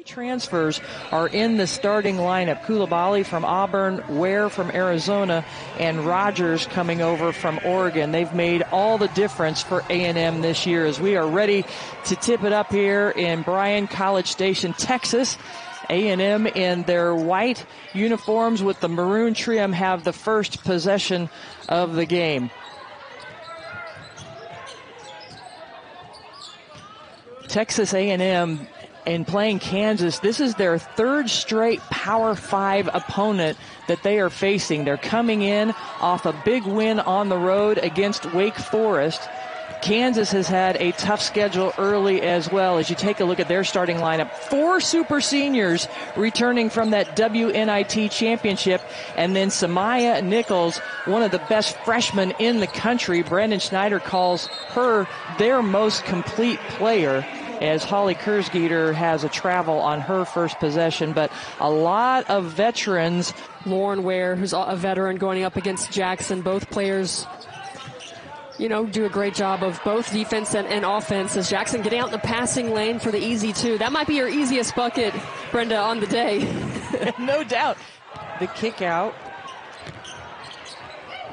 Transfers are in the starting lineup. Coulibaly from Auburn, Ware from Arizona, and Rogers coming over from Oregon. They've made all the difference for A&M this year as we are ready to tip it up here in BRYAN-COLLEGE Station, Texas. A&M in their white uniforms with the maroon trim have the first possession of the game. Texas A&M, in playing Kansas, this is their third straight Power 5 opponent that they are facing. They're coming in off a big win on the road against Wake Forest. Kansas has had a tough schedule early as well. As you take a look at their starting lineup, 4 super seniors returning from that WNIT championship, and then Samaya Nichols, one of the best freshmen in the country. Brendan Schneider calls her their most complete player, as Holly Kurzgeter has a travel on her first possession. But a lot of veterans. Lauren Ware, who's a veteran, going up against Jackson. Both players, you know, do a great job of both defense and offense. As Jackson getting out in the passing lane for the easy two. That might be your easiest bucket, Brenda, on the day. No doubt. The kick out.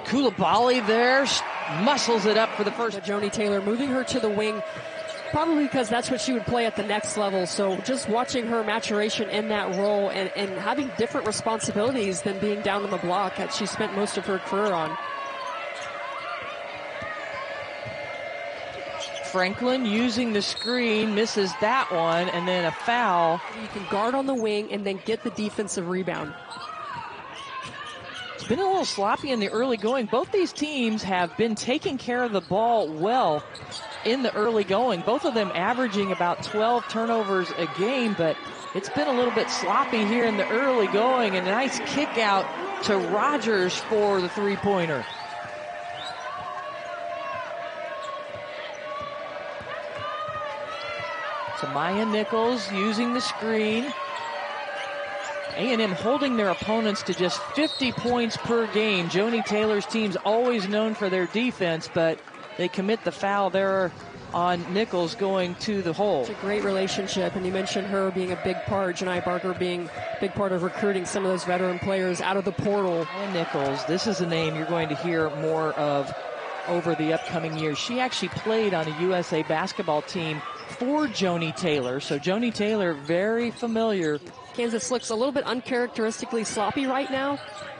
Coulibaly there, muscles it up for the first. Joni Taylor moving her to the wing, probably because that's what she would play at the next level. So just watching her maturation in that role and having different responsibilities than being down on the block that she spent most of her career on. Franklin using the screen, misses that one, and then a foul. You can guard on the wing and then get the defensive rebound. It's been a little sloppy in the early going. Both these teams have been taking care of the ball well in the early going. Both of them averaging about 12 turnovers a game, but it's been a little bit sloppy here in the early going. And a nice kick out to Rogers for the three-pointer. Samaya Nichols using the screen. A&M holding their opponents to just 50 points per game. Joni Taylor's team's always known for their defense, but they commit the foul there on Nichols going to the hole. It's a great relationship, and you mentioned her being a big part, Janiah Barker being a big part of recruiting some of those veteran players out of the portal. And Nichols, this is a name you're going to hear more of over the upcoming years. She actually played on a USA basketball team for Joni Taylor, so Joni Taylor very familiar. Kansas looks a little bit uncharacteristically sloppy right now.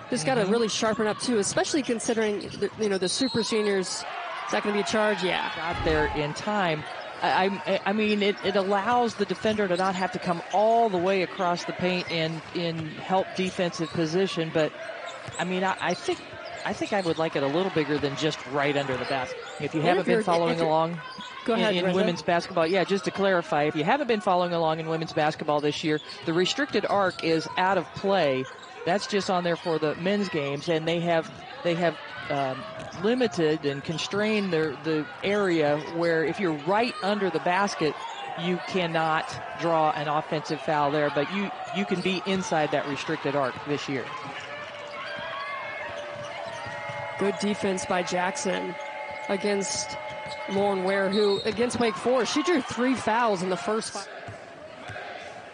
Just got to really sharpen up too, especially considering the super seniors. Is that going to be a charge? Yeah. Got there in time. I mean, it allows the defender to not have to come all the way across the paint and in help defensive position. But I mean, I think I would like it a little bigger than just right under the basket. If you haven't been following along in women's basketball, yeah, just to clarify, if you haven't been following along in women's basketball this year, the restricted arc is out of play. That's just on there for the men's games, and they have limited and constrained the area where if you're right under the basket, you cannot draw an offensive foul there, but you can be inside that restricted arc this year. Good defense by Jackson against Lauren Ware, who against Wake Forest, she drew 3 fouls in the first 5.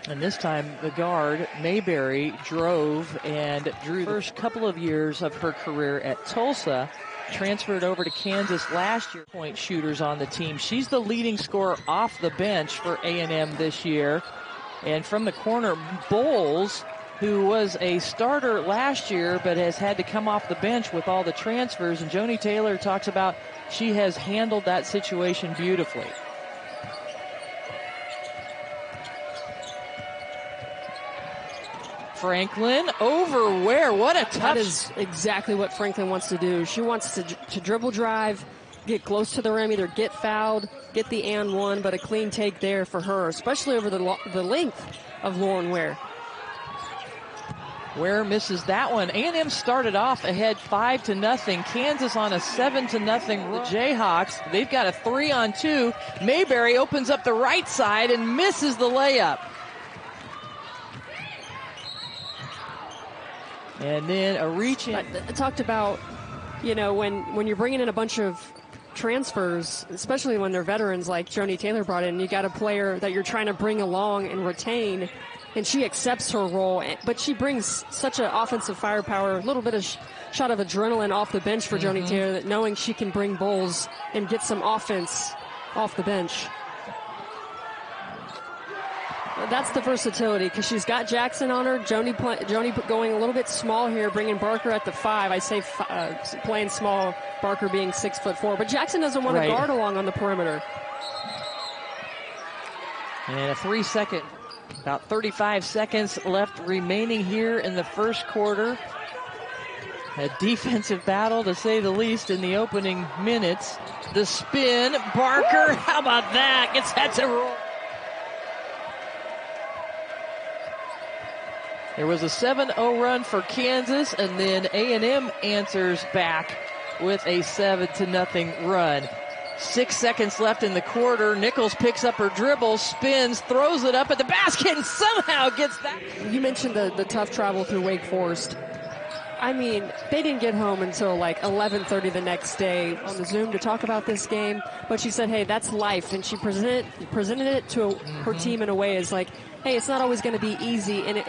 And this time the guard, Mayberry, drove and drew the first couple of years of her career at Tulsa, transferred over to Kansas last year. Point shooters on the team. She's the leading scorer off the bench for A&M this year. And from the corner, Bowles, who was a starter last year but has had to come off the bench with all the transfers. And Joni Taylor talks about she has handled that situation beautifully. Franklin over Ware. What a touch. That is exactly what Franklin wants to do. She wants to dribble drive, get close to the rim, either get fouled, get the and one, but a clean take there for her, especially over the length of Lauren Ware. Ware misses that one. A&M started off ahead 5-0. Kansas on a 7-0 run. The Jayhawks, they've got a 3-on-2. Mayberry opens up the right side and misses the layup. And then a reach in. I talked about, when you're bringing in a bunch of transfers, especially when they're veterans like Joni Taylor brought in. You got a player that you're trying to bring along and retain, and she accepts her role, but she brings such an offensive firepower, a little bit of shot of adrenaline off the bench for Joni Taylor, that knowing she can bring Bulls and get some offense off the bench. That's the versatility, because she's got Jackson on her. Joni going a little bit small here, bringing Barker at the 5. I say playing small, Barker being 6'4", but Jackson doesn't want to guard along on the perimeter. And a 3-second, about 35 seconds left remaining here in the first quarter. A defensive battle, to say the least, in the opening minutes. The spin, Barker, how about that? Gets that to roll. There was a 7-0 run for Kansas, and then A&M answers back with a 7-0 run. 6 seconds left in the quarter. Nichols picks up her dribble, spins, throws it up at the basket, and somehow gets that. You mentioned the tough travel through Wake Forest. I mean, they didn't get home until like 11:30 the next day on the Zoom to talk about this game. But she said, hey, that's life. And she presented it to her team in a way as like, hey, it's not always going to be easy. And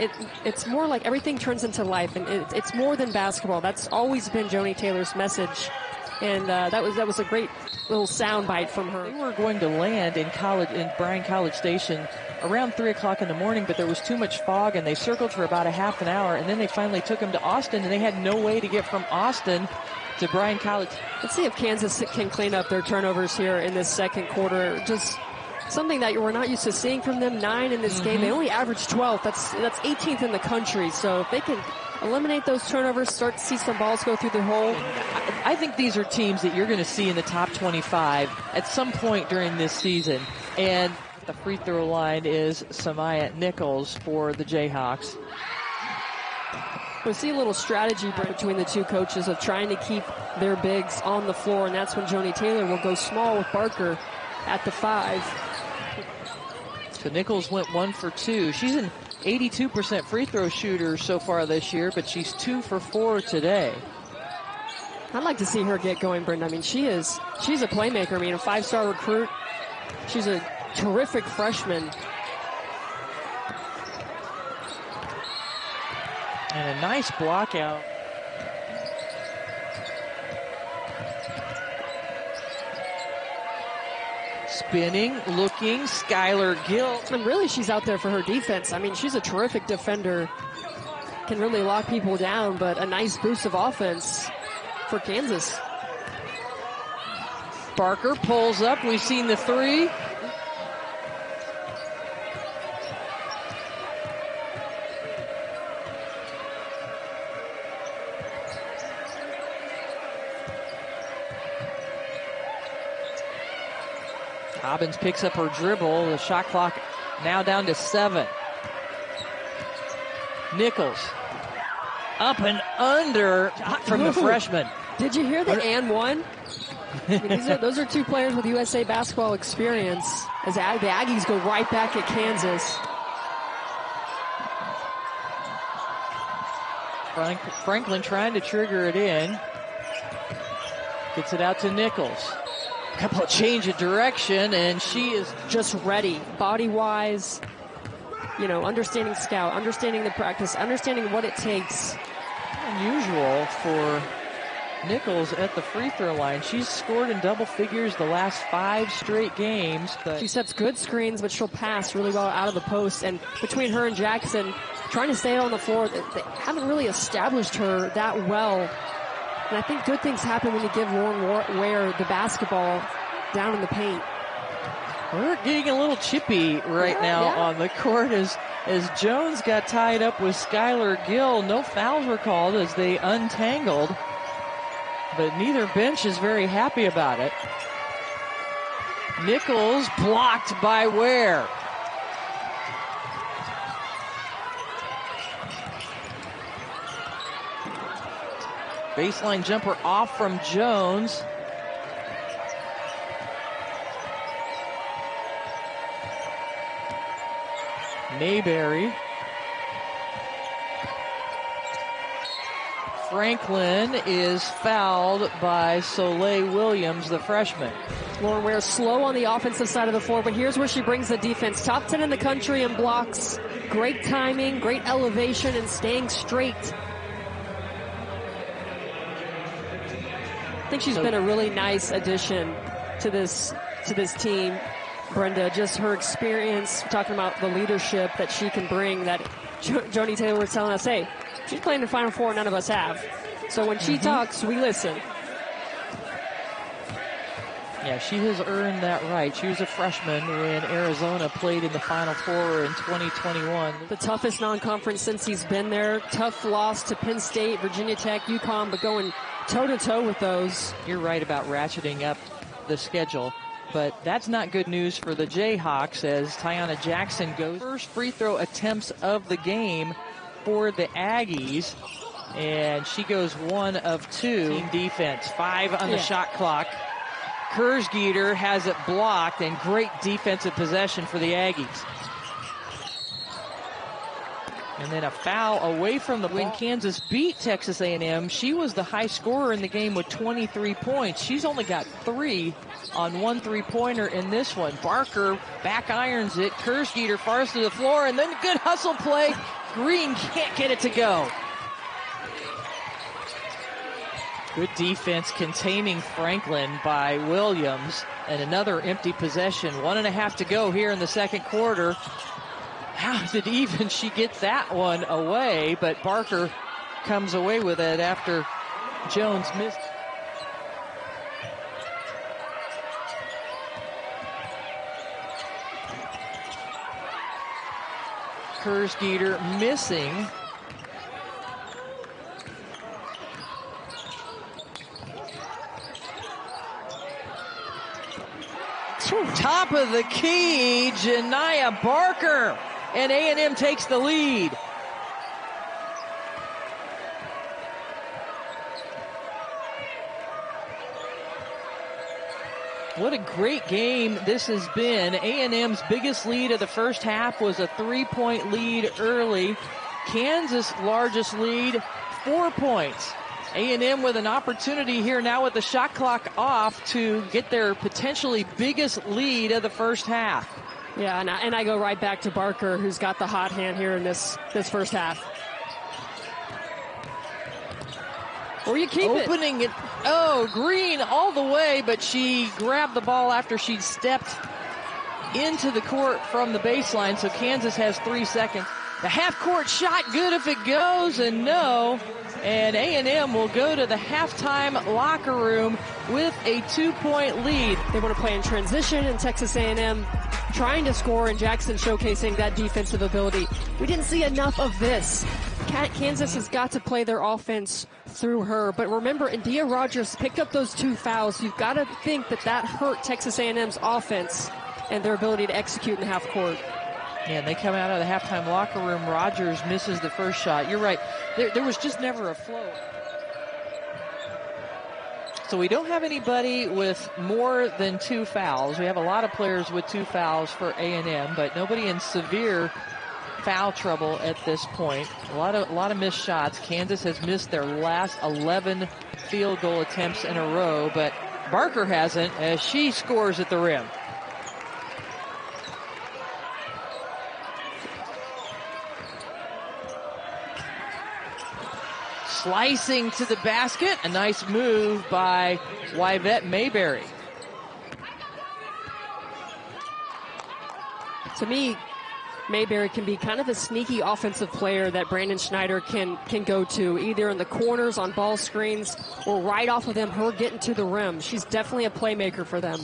it's more like everything turns into life. And it's more than basketball. That's always been Joni Taylor's message. And that was a great little soundbite from her. They were going to land in BRYAN-COLLEGE Station around 3 o'clock in the morning, but there was too much fog, and they circled for about a half an hour, and then they finally took them to Austin, and they had no way to get from Austin to BRYAN-COLLEGE. Let's see if Kansas can clean up their turnovers here in this second quarter. Just something that we're not used to seeing from them. 9 in this game. They only averaged 12. That's 18th in the country. So if they can eliminate those turnovers, start to see some balls go through the hole. I think these are teams that you're going to see in the top 25 at some point during this season. And the free throw line is Samaya Nichols for the Jayhawks. We'll see a little strategy between the two coaches of trying to keep their bigs on the floor, and that's when Joni Taylor will go small with Barker at the 5. So Nichols went 1 for 2. She's an 82% free throw shooter so far this year, but she's 2 for 4 today. I'd like to see her get going, Brenda. I mean, she's a playmaker. I mean, a 5-star recruit. She's a terrific freshman. And a nice block out. Spinning, looking, Skylar Gill. And really, she's out there for her defense. I mean, she's a terrific defender. Can really lock people down, but a nice boost of offense for Kansas. Barker pulls up. We've seen the 3. Hobbins picks up her dribble. The shot clock now down to 7. Nichols up and under from the freshman. Did you hear the and one? I mean, those are two players with USA basketball experience as the Aggies go right back at Kansas. Franklin trying to trigger it in. Gets it out to Nichols. Couple of change of direction, and she is just ready, body-wise, you know, understanding scout, understanding the practice, understanding what it takes. Unusual for Nichols at the free throw line. She's scored in double figures the last 5 straight games. But she sets good screens, but she'll pass really well out of the post. And between her and Jackson, trying to stay on the floor, they haven't really established her that well. And I think good things happen when you give Lauren Ware the basketball down in the paint. We're getting a little chippy right now on the court as Jones got tied up with Skylar Gill. No fouls were called as they untangled, but neither bench is very happy about it. Nichols blocked by Ware. Baseline jumper off from Jones. Mayberry. Franklin is fouled by Soleil Williams, the freshman. Lauren Ware slow on the offensive side of the floor, but here's where she brings the defense. Top 10 in the country in blocks. Great timing, great elevation, and staying straight. I think she's been a really nice addition to this team, Brenda. Just her experience, talking about the leadership that she can bring, that Joni Taylor was telling us, hey, she's playing in Final Four, none of us have. So when she talks, we listen. Yeah, she has earned that right. She was a freshman when Arizona played in the Final Four in 2021. The toughest non-conference since he's been there. Tough loss to Penn State, Virginia Tech, UConn, but going toe-to-toe with those. You're right about ratcheting up the schedule, but that's not good news for the Jayhawks as Tiana Jackson goes first free throw attempts of the game for the Aggies, and she goes 1 of 2. Team defense, 5 on the shot clock. Kersgeter has it blocked, and great defensive possession for the Aggies. And then a foul away from the ball. When Kansas beat Texas A&M, she was the high scorer in the game with 23 points. She's only got 3 on 1 3-pointer in this one. Barker back irons it. Kersgeter fars to the floor, and then a good hustle play. Green can't get it to go. Good defense containing Franklin by Williams, and another empty possession. 1.5 to go here in the second quarter. How did even she get that one away? But Barker comes away with it after Jones missed. Kersgeter missing. Top of the key, Janiah Barker, and A&M takes the lead. What a great game this has been. A&M's biggest lead of the first half was a 3-point lead early. Kansas' largest lead, 4 points. A&M with an opportunity here now with the shot clock off to get their potentially biggest lead of the first half. Yeah, and I go right back to Barker, who's got the hot hand here in this first half. Or you keep opening it. Oh, Green all the way, but she grabbed the ball after she stepped into the court from the baseline, so Kansas has 3 seconds. The half-court shot, good if it goes, and no. And A&M will go to the halftime locker room with a 2-point lead. They want to play in transition, and Texas A&M trying to score, and Jackson showcasing that defensive ability. We didn't see enough of this. Kansas has got to play their offense through her. But remember, Endyia Rogers picked up those 2 fouls. You've got to think that hurt Texas A&M's offense and their ability to execute in half court. Yeah, and they come out of the halftime locker room. Rogers misses the first shot. You're right. There was just never a flow. So we don't have anybody with more than 2 fouls. We have a lot of players with 2 fouls for A&M, but nobody in severe foul trouble at this point. A lot of missed shots. Kansas has missed their last 11 field goal attempts in a row, but Barker hasn't, as she scores at the rim. Slicing to the basket, a nice move by Yvette Mayberry. To me, Mayberry can be kind of a sneaky offensive player that Brandon Schneider can go to, either in the corners on ball screens or right off of them, her getting to the rim. She's definitely a playmaker for them.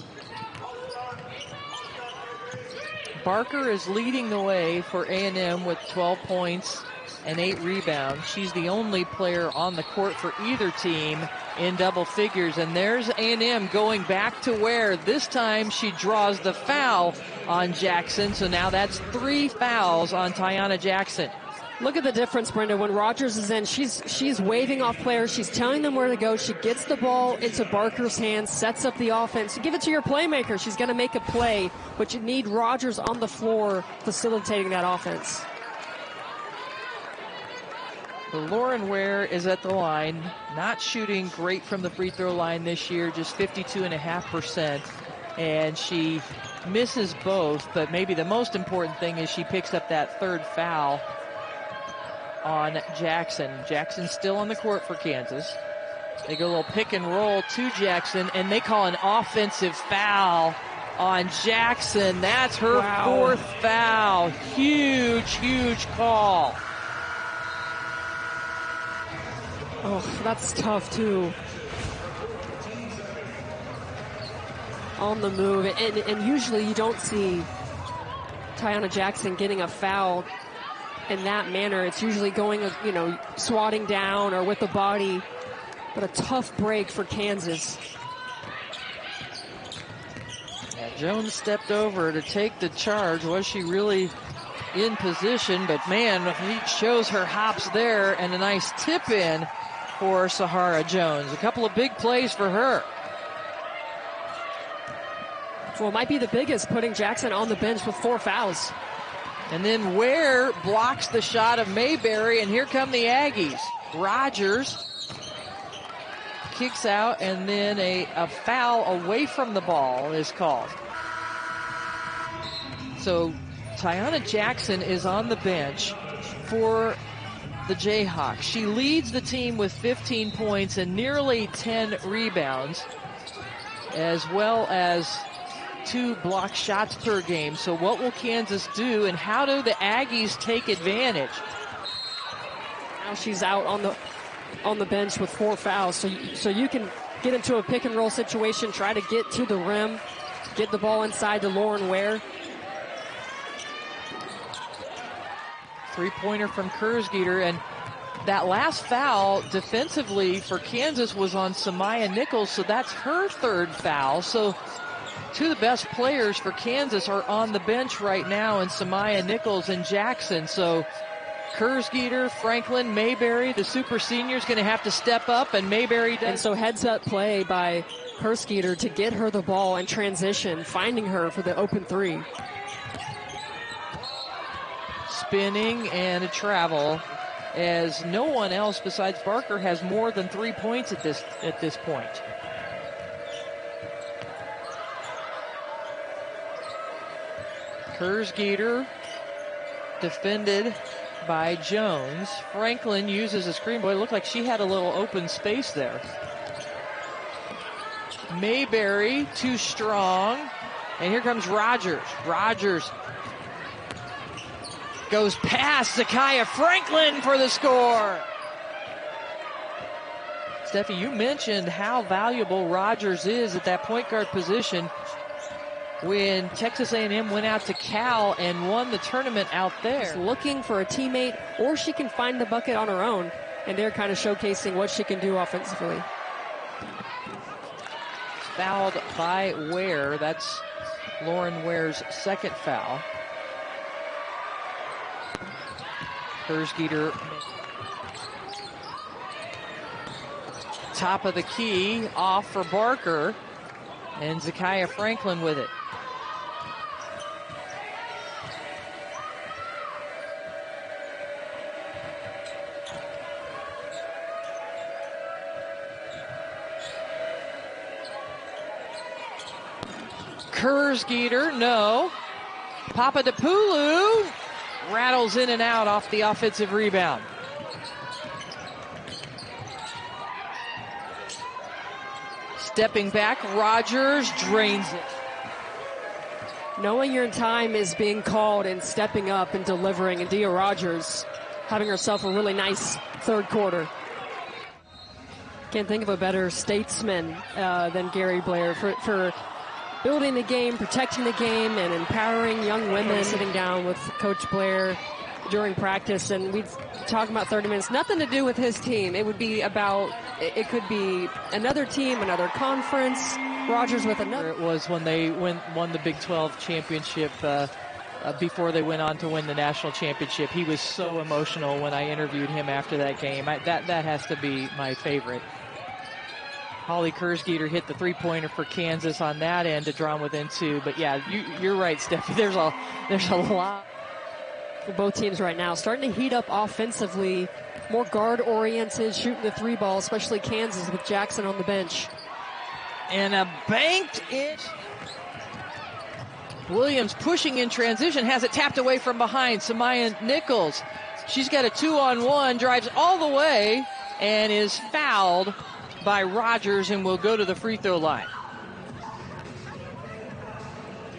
Barker is leading the way for A&M with 12 points and 8 rebounds. She's the only player on the court for either team in double figures. And there's A&M going back to where this time she draws the foul on Jackson. So now that's 3 fouls on Tiana Jackson. Look at the difference, Brenda. When Rogers is in, she's waving off players. She's telling them where to go. She gets the ball into Barker's hands, sets up the offense. You give it to your playmaker. She's going to make a play, but you need Rogers on the floor facilitating that offense. Lauren Ware is at the line, not shooting great from the free throw line this year, just 52.5%. And she misses both, but maybe the most important thing is she picks up that third foul on Jackson. Jackson's still on the court for Kansas. They go a little pick and roll to Jackson, and they call an offensive foul on Jackson. That's her fourth foul. Huge, huge call. Oh, that's tough, too. On the move, and usually you don't see Tiana Jackson getting a foul in that manner. It's usually going, you know, swatting down or with the body, but a tough break for Kansas. Yeah, Jones stepped over to take the charge. Was she really in position? But man, he shows her hops there, and a nice tip in for Sahara Jones. A couple of big plays for her. Well, it might be the biggest, putting Jackson on the bench with 4 fouls. And then Ware blocks the shot of Mayberry, and here come the Aggies. Rogers kicks out, and then a foul away from the ball is called. So Tiana Jackson is on the bench for the Jayhawks. She leads the team with 15 points and nearly 10 rebounds, as well as 2 block shots per game. So what will Kansas do, and how do the Aggies take advantage? Now she's out on the bench with 4 fouls. So you can get into a pick and roll situation, try to get to the rim, get the ball inside to Lauren Ware. Three-pointer from Kersgeter, and that last foul defensively for Kansas was on Samaya Nichols, so that's her 3rd foul. So 2 of the best players for Kansas are on the bench right now, and Samaya Nichols and Jackson. So Kersgeter, Franklin, Mayberry, the super senior, is going to have to step up, and Mayberry does. And so heads-up play by Kersgeter to get her the ball in transition, finding her for the open 3. Spinning and a travel, as no one else besides Barker has more than 3 points at this point. Kersgeter defended by Jones. Franklin uses a screen. Boy, it looked like she had a little open space there. Mayberry too strong, and here comes Rogers. Rogers goes past Zakiya Franklin for the score. Steffi, you mentioned how valuable Rogers is at that point guard position when Texas A&M went out to Cal and won the tournament out there. She's looking for a teammate, or she can find the bucket on her own, and they're kind of showcasing what she can do offensively. Fouled by Ware. That's Lauren Ware's 2nd foul. Kersgeter, top of the key, off for Barker, and Zakiya Franklin with it. Kersgeter, no. Papadopoulou rattles in and out off the offensive rebound. Stepping back, Rogers drains it. Knowing your time is being called and stepping up and delivering. Endyia Rogers having herself a really nice 3rd quarter. Can't think of a better statesman than Gary Blair for building the game, protecting the game, and empowering young women. Sitting down with Coach Blair during practice, and we'd talk about 30 minutes. Nothing to do with his team. It would be about, it could be another team, another conference, Rogers with another. It was when they won the Big 12 championship before they went on to win the national championship. He was so emotional when I interviewed him after that game. That has to be my favorite. Holly Kersgeter hit the 3-pointer for Kansas on that end to draw them within 2. But yeah, you're right, Steffi. There's a lot for both teams right now, starting to heat up offensively more guard-oriented, shooting the three ball, especially Kansas with Jackson on the bench. And a banked it. Williams pushing in transition, has it tapped away from behind. Janiah Nichols, she's got a 2-on-1, drives all the way, and is fouled by Rogers and will go to the free throw line.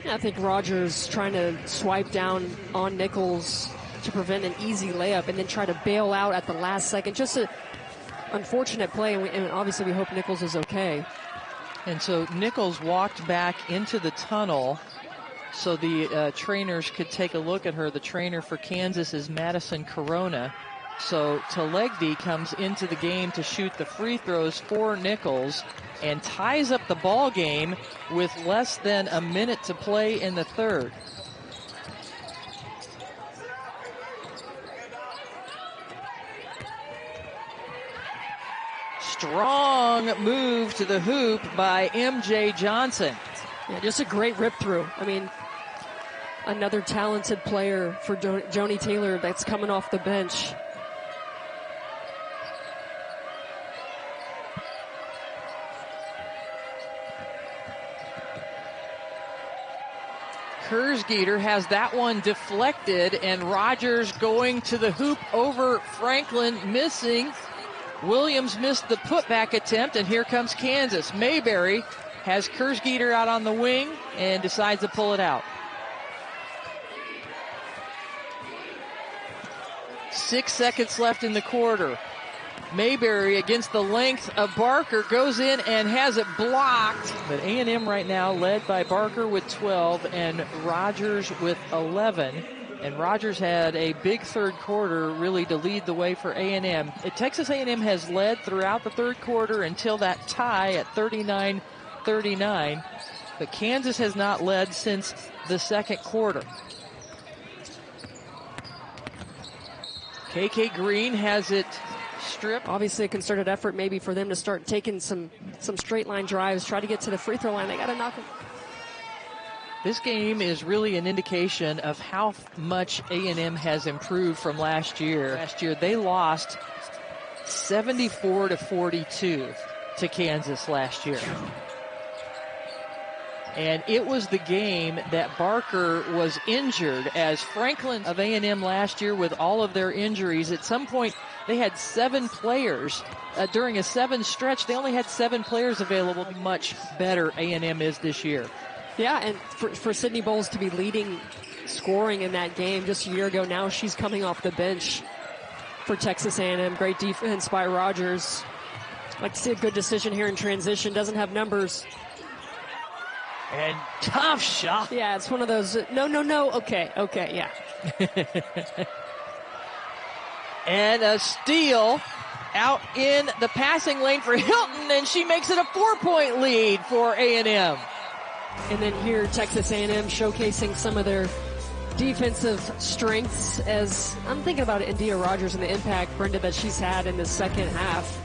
I think Rogers trying to swipe down on Nichols to prevent an easy layup and then try to bail out at the last second. Just an unfortunate play, and obviously we hope Nichols is okay. And so Nichols walked back into the tunnel so the trainers could take a look at her. The trainer for Kansas is Madison Corona. So Talegdi comes into the game to shoot the free throws for Nichols and ties up the ball game with less than a minute to play in the third. Strong move to the hoop by MJ Johnson. Yeah, just a great rip through. I mean, another talented player for Joni Taylor that's coming off the bench. Kersgeter has that one deflected, and Rogers going to the hoop over Franklin, missing. Williams missed the putback attempt, and here comes Kansas. Mayberry has Kersgeter out on the wing and decides to pull it out. 6 seconds left in the quarter. Mayberry against the length of Barker goes in and has it blocked. But A&M right now led by Barker with 12 and Rogers with 11. And Rogers had a big third quarter really to lead the way for A&M. Texas A&M has led throughout the third quarter until that tie at 39-39. But Kansas has not led since the second quarter. KK Green has it stripped. Obviously a concerted effort maybe for them to start taking some straight line drives, try to get to the free throw line. They got to knock them. This game is really an indication of how much A&M has improved from last year. Last year they lost 74-42 to Kansas last year. And it was the game that Barker was injured, as Franklin of A&M last year with all of their injuries. At some point, they had 7 players. During a 7 stretch, they only had 7 players available. Much better A&M is this year. Yeah, and for Sydney Bowles to be leading scoring in that game just a year ago, now she's coming off the bench for Texas A&M. Great defense by Rogers. Like to see a good decision here in transition. Doesn't have numbers. And tough shot. Yeah, it's one of those, no, okay, yeah. And a steal out in the passing lane for Hilton, and she makes it a 4-point lead for A&M. And then here, Texas A&M showcasing some of their defensive strengths, as I'm thinking about Endyia Rogers and the impact, Brenda, that she's had in the second half.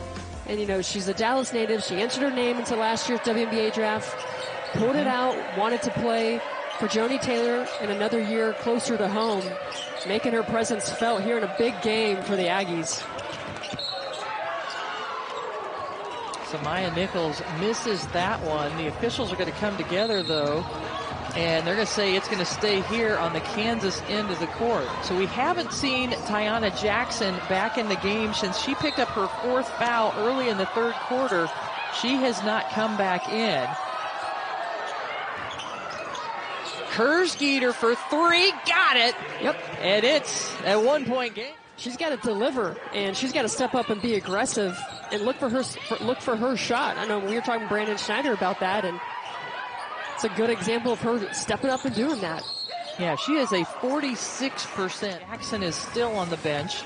And, you know, she's a Dallas native. She entered her name into last year's WNBA draft. Pulled it out, wanted to play for Joni Taylor in another year closer to home, making her presence felt here in a big game for the Aggies. Janiah Nichols misses that one. The officials are going to come together, though, and they're going to say it's going to stay here on the Kansas end of the court. So we haven't seen Tiana Jackson back in the game since she picked up her 4th foul early in the third quarter. She has not come back in. Kersgeter for 3, got it. Yep. And it's a 1-point game. She's got to deliver, and she's got to step up and be aggressive and look for her shot. I know we were talking to Brandon Schneider about that, and it's a good example of her stepping up and doing that. Yeah, she is a 46%. Jackson is still on the bench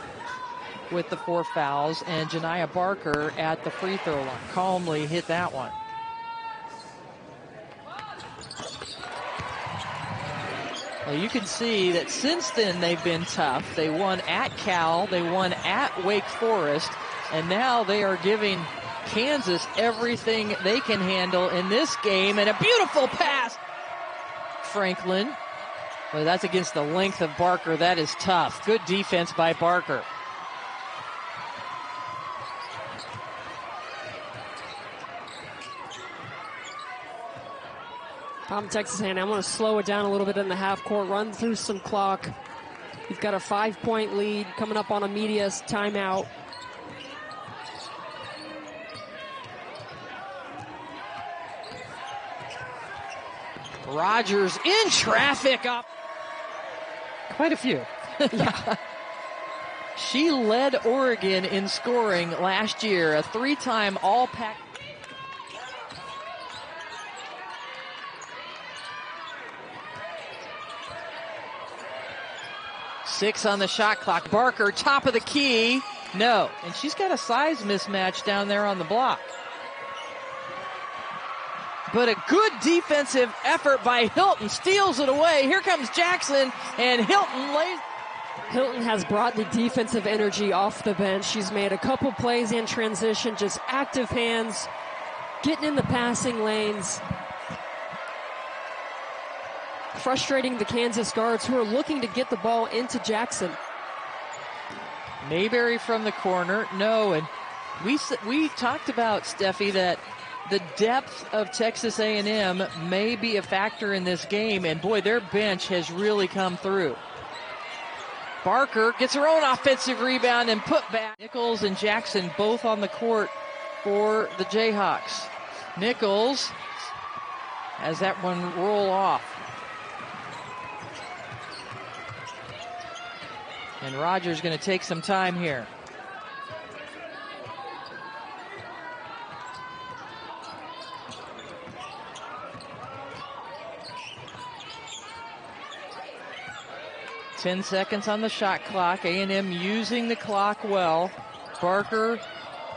with the 4 fouls, and Janiah Barker at the free throw line. Calmly hit that one. Well, you can see that since then they've been tough. They won at Cal, they won at Wake Forest, and now they are giving Kansas everything they can handle in this game. And a beautiful pass. Franklin. Well, that's against the length of Barker. That is tough. Good defense by Barker. Texas A&M. I want to slow it down a little bit in the half court, run through some clock. You've got a 5-point lead coming up on a media timeout. Rogers in traffic up. Quite a few. Yeah. She led Oregon in scoring last year, a 3-time All-Pac. Six on the shot clock. Barker, top of the key. No. And she's got a size mismatch down there on the block. But a good defensive effort by Hilton. Steals it away. Here comes Jackson, and Hilton lays. Hilton has brought the defensive energy off the bench. She's made a couple plays in transition, just active hands, getting in the passing lanes, frustrating the Kansas guards who are looking to get the ball into Jackson. Mayberry from the corner. No, and we talked about, Steffi, that the depth of Texas A&M may be a factor in this game, and boy, their bench has really come through. Barker gets her own offensive rebound and put back. Nichols and Jackson both on the court for the Jayhawks. Nichols has that one roll off. And Rogers going to take some time here. Ten seconds on the shot clock. A&M using the clock well. Barker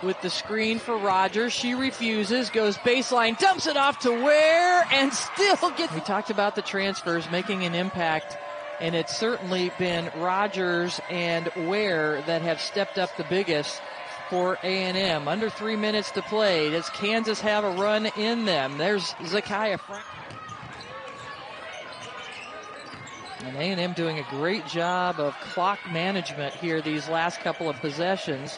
with the screen for Rogers. She refuses, goes baseline, dumps it off to Ware, and still gets. We talked about the transfers making an impact, and it's certainly been Rogers and Ware that have stepped up the biggest for A&M. Under 3 minutes to play. Does Kansas have a run in them? There's Zakiah Frank. And A&M doing a great job of clock management here these last couple of possessions.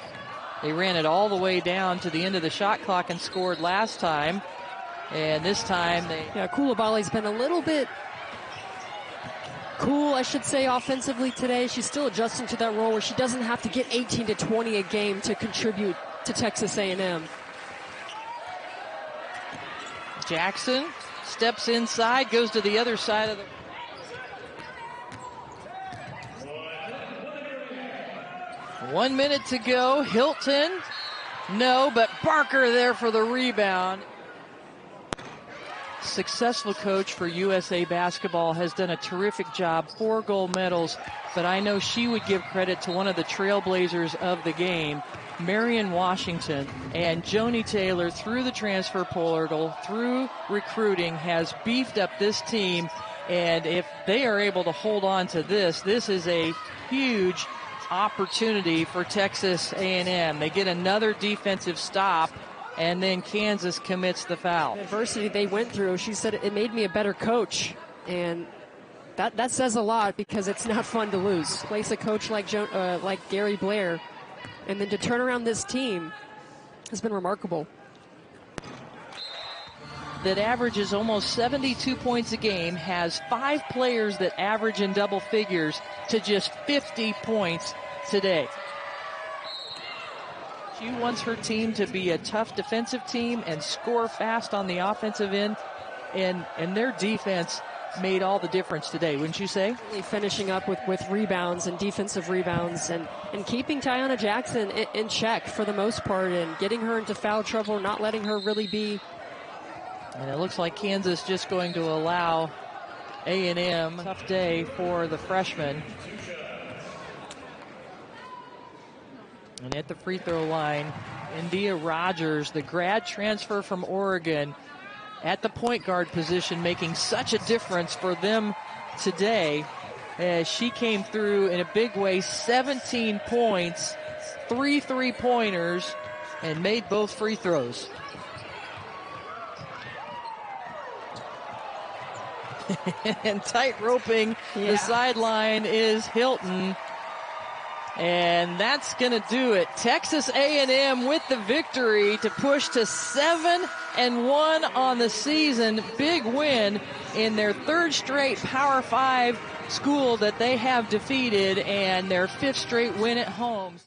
They ran it all the way down to the end of the shot clock and scored last time. And this time they... Yeah, Coulibaly's been a little bit cool, I should say, offensively today. She's still adjusting to that role where she doesn't have to get 18 to 20 a game to contribute to Texas A&M. Jackson steps inside, goes to the other side of the... 1 minute to go. Hilton, no, but Barker there for the rebound. Successful coach for USA Basketball, has done a terrific job. 4 gold medals, but I know she would give credit to one of the trailblazers of the game, Marion Washington. And Joni Taylor, through the transfer portal, through recruiting, has beefed up this team. And if they are able to hold on to this is a huge opportunity for Texas A&M. They get another defensive stop, and then Kansas commits the foul. The adversity they went through, she said, it made me a better coach, and that says a lot, because it's not fun to lose. Place a coach like Gary Blair, and then to turn around this team has been remarkable. That averages almost 72 points a game, has 5 players that average in double figures to just 50 points today. She wants her team to be a tough defensive team and score fast on the offensive end, and their defense made all the difference today, wouldn't you say? Finishing up with rebounds and defensive rebounds, and keeping Tiana Jackson in check for the most part, and getting her into foul trouble, not letting her really be. And it looks like Kansas just going to allow A&M. Tough day for the freshman. And at the free throw line, Endyia Rogers, the grad transfer from Oregon, at the point guard position, making such a difference for them today as she came through in a big way. 17 points, 3 3-pointers, and made both free throws. And tight roping the sideline is Hilton. And that's going to do it. Texas A&M with the victory to push to 7-1 on the season. Big win in their third straight Power 5 school that they have defeated, and their fifth straight win at home.